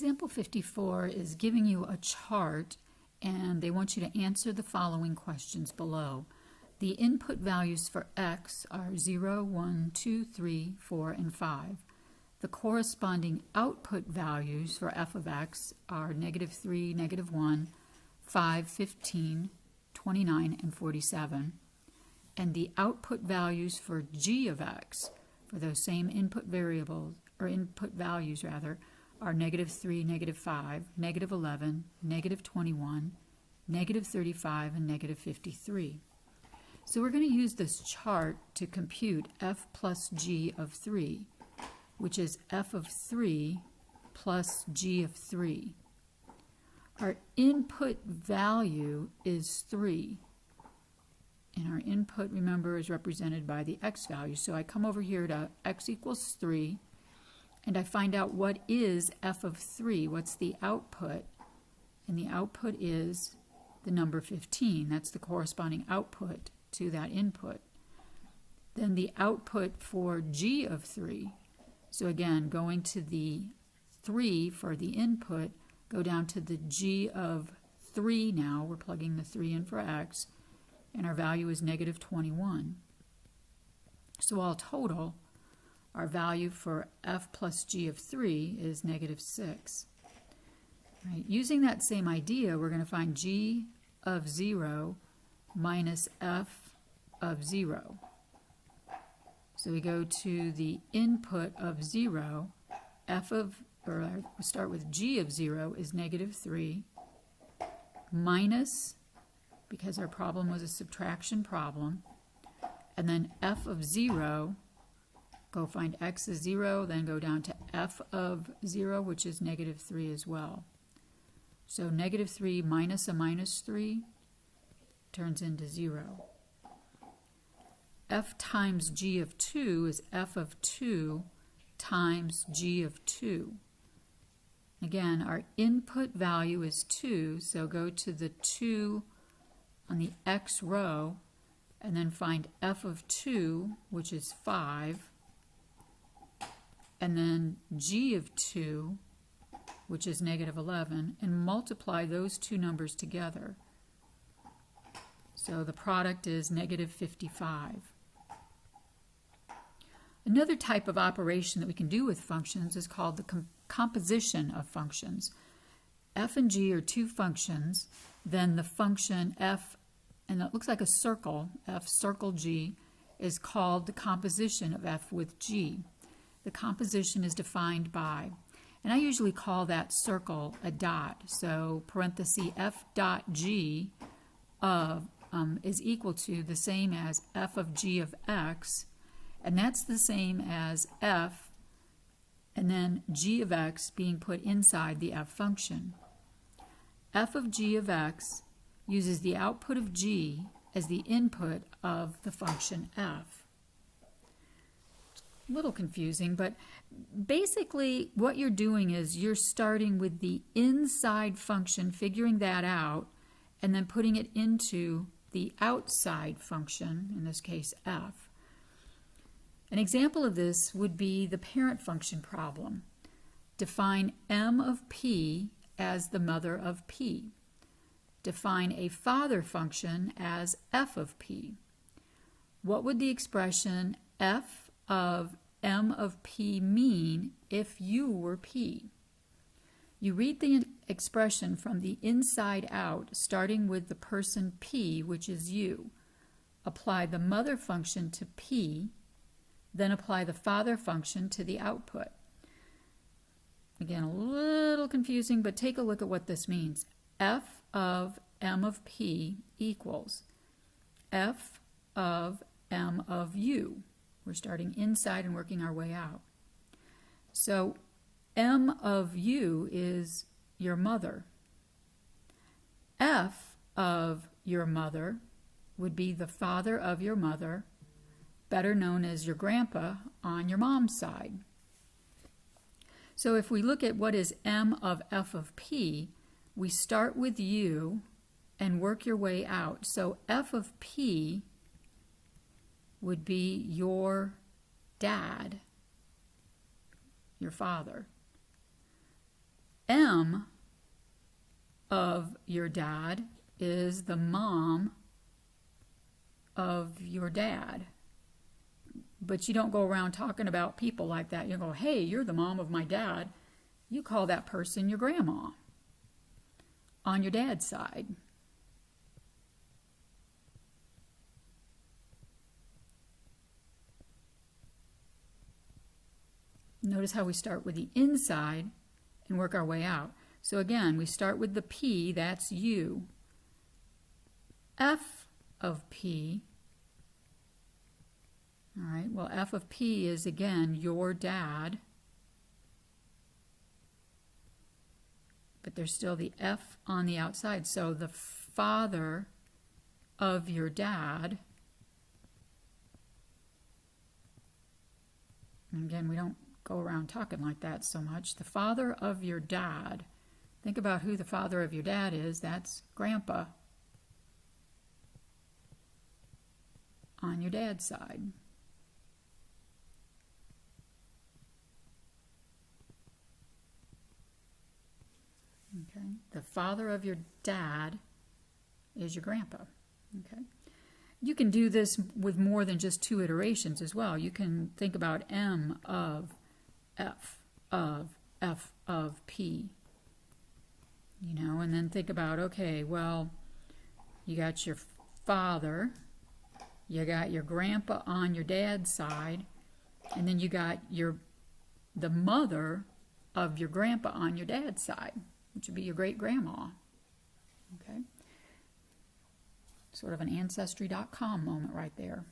Example 54 is giving you a chart and they want you to answer the following questions below. The input values for x are 0, 1, 2, 3, 4, and 5. The corresponding output values for f of x are -3, -1, 5, 15, 29, and 47. And the output values for g of x, for those same input variables, or input values rather, are -3, -5, -11, -21, -35, and -53. So we're going to use this chart to compute f plus g of 3, which is f of 3 plus g of 3. Our input value is 3. And our input, remember, is represented by the x value. So I come over here to x equals 3, and I find out what is f of 3. What's the output? And the output is the number 15. That's the corresponding output to that input. Then the output for g of 3. So again, going to the 3 for the input, go down to the g of 3 now. We're plugging the 3 in for x. And our value is -21. So all total, our value for f plus g of 3 is -6. Right. Using that same idea, we're going to find g of 0 minus f of 0. So we go to the input of 0, we'll start with g of 0 is -3, minus, because our problem was a subtraction problem, and then f of 0, go find x is 0, then go down to f of 0, which is -3 as well. So -3 minus a -3 turns into 0. F times g of 2 is f of 2 times g of 2. Again, our input value is 2, so go to the 2 on the x row, and then find f of 2, which is 5, and then g of 2, which is -11, and multiply those two numbers together. So the product is -55. Another type of operation that we can do with functions is called the composition of functions. F and g are two functions, then the function f, and it looks like a circle, f circle g, is called the composition of f with g. The composition is defined by, and I usually call that circle a dot, so parenthesis f dot g of is equal to the same as f of g of x, and that's the same as f and then g of x being put inside the f function. F of g of x uses the output of g as the input of the function f. A little confusing, but basically what you're doing is you're starting with the inside function, figuring that out, and then putting it into the outside function, in this case f. An example of this would be the parent function problem. Define m of p as the mother of p. Define a father function as f of p. What would the expression f of m of p mean if you were p? You read the expression from the inside out, starting with the person p, which is you. Apply the mother function to p, then apply the father function to the output. Again, a little confusing, but take a look at what this means. F of m of p equals f of m of u. We're starting inside and working our way out. So m of u is your mother. F of your mother would be the father of your mother, better known as your grandpa on your mom's side. So if we look at what is m of f of p, we start with u and work your way out. So f of p would be your dad, your father. M of your dad is the mom of your dad. But you don't go around talking about people like that. You go, hey, you're the mom of my dad. You call that person your grandma on your dad's side. Notice how we start with the inside and work our way out. So again, we start with the P, that's you. F of P, all right, well, F of P is, again, your dad. But there's still the F on the outside. So the father of your dad, and again, we don't go around talking like that so much. The father of your dad, think about who the father of your dad is. That's Grandpa on your dad's side. Okay, the father of your dad is your grandpa. Okay, you can do this with more than just 2 iterations as well. You can think about M of F of P, you know, and then think about, okay, well, you got your father, you got your grandpa on your dad's side, and then you got the mother of your grandpa on your dad's side, which would be your great-grandma. Okay? Sort of an Ancestry.com moment right there.